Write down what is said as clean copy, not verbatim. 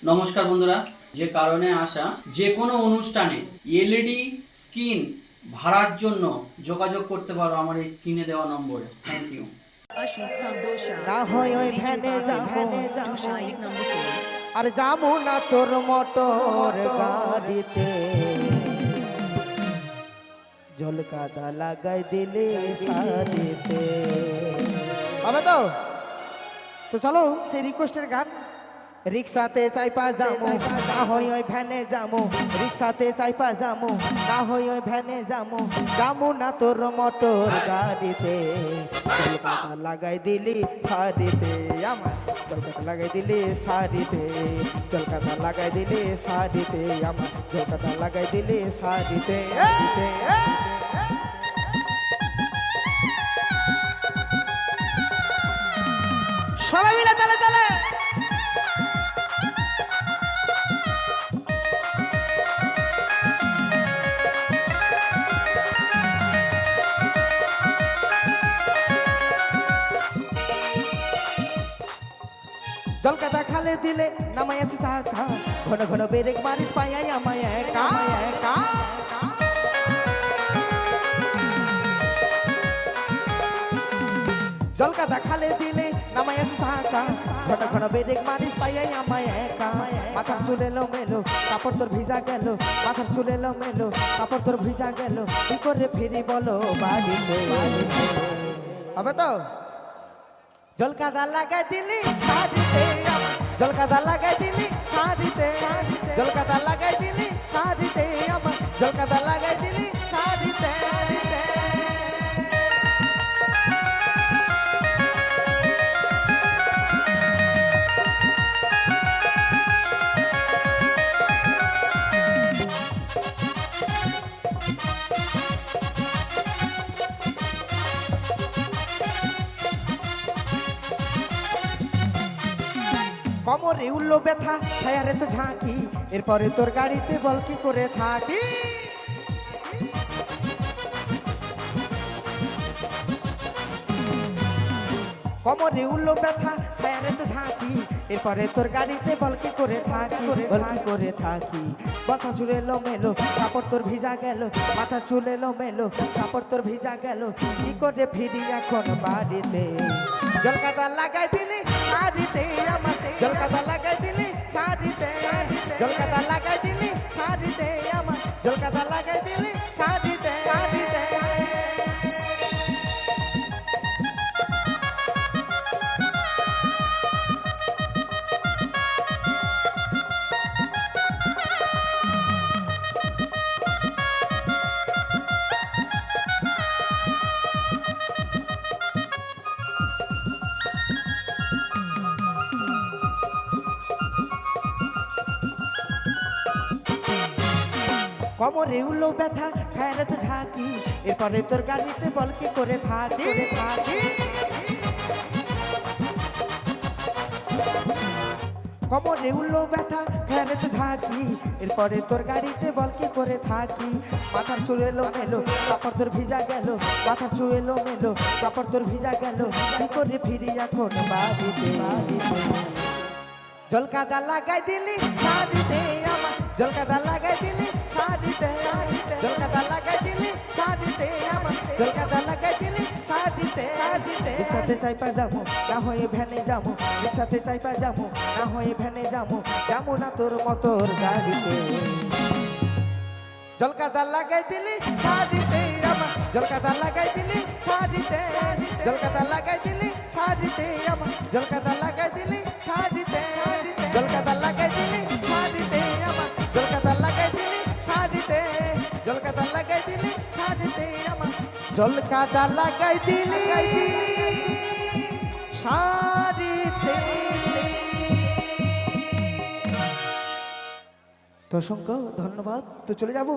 নমস্কার বন্ধুরা, যে কারণে আসা যে কোনো অনুষ্ঠানে এলইডি স্ক্রিন ভাড়ার জন্য যোগাযোগ করতে পারো আমার এই স্ক্রিনে দেওয়া নম্বরে। Thank you. না হয় ওই ভ্যানে যাবো আর যাবো না তোর মোটর গাড়িতে, জলকাদা লাগাই দিলে শাড়িতে। হবে তো? তো চলো সেই রিকোয়েস্টের গান। রিক্সাতে চাইপা যামু না হয় ওই ভ্যানে যামু, রিক্সাতে চাইপা যামু না হয় ওই ভ্যানে যামু, যামু না তোর মোটর গাড়িতে, কলকাতা লাগাই দিলি শাড়িতে আমার, কলকাতা লাগাই দিলি শাড়িতে, কলকাতা লাগাই দিলি শাড়িতে আমার, কলকাতা লাগাই দিলি শাড়িতে। সবাই মিলে তালে তালে। জলকাতা খালে দিলে নামাই আছে চাকা, ঘন ঘন বেরেক মারিস পাইয়াই আমায় একা একা। জলকাতা খালে দিলে নামাই আছে চাকা, ঘন ঘন বেরেক মারিস পাইয়াই আমায় একা। মাথার চুল এলো মেলো কাপড় তোর ভিজা গেল, মাথার চুল এলো মেলো কাপড় তোর ভিজা গেল, কি করে ফিরি বলো বাড়িতে। হবে তো? জলকাদা লাগাই দিলি শাড়িতে, জলকাদা লাগাই দিলি শাড়িতে, জলকাদা লাগাই দিলি শাড়িতে আমার, জলকাদা লাগাই দিলি শাড়িতে। কমরে উল্লো ব্যথা ছায়ারে তো ঝাঁকি, এরপরে তোর গাড়িতে বল কি করে থাকি। কমরে উল্লো ব্যথা ছায়ারে তো ঝাঁকি, এরপরে তোর গাড়িতে বল কি করে থাকি, বল কি করে থাকি। মাথা চুল এলো মেলো কাপড় তোর ভিজা গেল, মাথা চুল এলো মেলো কাপড় তোর ভিজা গেল, কি করে ফিরি এখন বাড়িতে। জলকাদা লাগাই দিলি শাড়িতে আমার, জলকাদা লাগাই দিলি শাড়িতে, জলকাদা লাগাই দিলি শাড়িতে আমার, জলকাদা লাগাই দিলি শাড়িতে শাড়িতে। কমরে উল্লো ব্যথা খায়রে তো ঝাঁকি, এরপরে তোর গাড়িতে বল কি করে থাকি থাকি। কমরে উল্লো ব্যথা খায়রে তো ঝাঁকি, এরপরে তোর গাড়িতে বল কি করে থাকি। মাথার চুল এলো মেলো কাপড় তোর ভিজা গেল, মাথার চুল এলো মেলো কাপড় তোর ভিজা গেল, কি করে ফিরি এখন বাড়িতে। জলকাদা লাগাই দিলি শাড়িতে আমার, জলকাদা লাগাই দিলি শাড়িতে, জলকাদা লাগাই দিলি শাড়িতে আমার, জলকাদা লাগাই দিলি শাড়িতে শাড়িতে। রিক্সাতে চাইপা যাবো না হয়ে ভ্যানে যাবো, রিক্সাতে চাইপা যাবো না হয়ে ভ্যানে যাবো, যাবো না তোর মোটর গাড়িতে। জলকাদা লাগাই দিলি শাড়িতে আমার, জলকাদা লাগাই দিলি শাড়িতে, জলকাদা লাগাই দিলি শাড়িতে আমার, জলকাদা লাগাই দিলি শাড়িতে, জলকাদা লাগাই দিলি শাড়িতে আমার, জলকাদা লাগাই দিলি শাড়িতে, জলকাদা লাগাই দিলি শাড়িতে আমার, জলকাদা লাগাই দিলি শাড়িতে। তো অসংখ্য ধন্যবাদ। তো চলে যাবো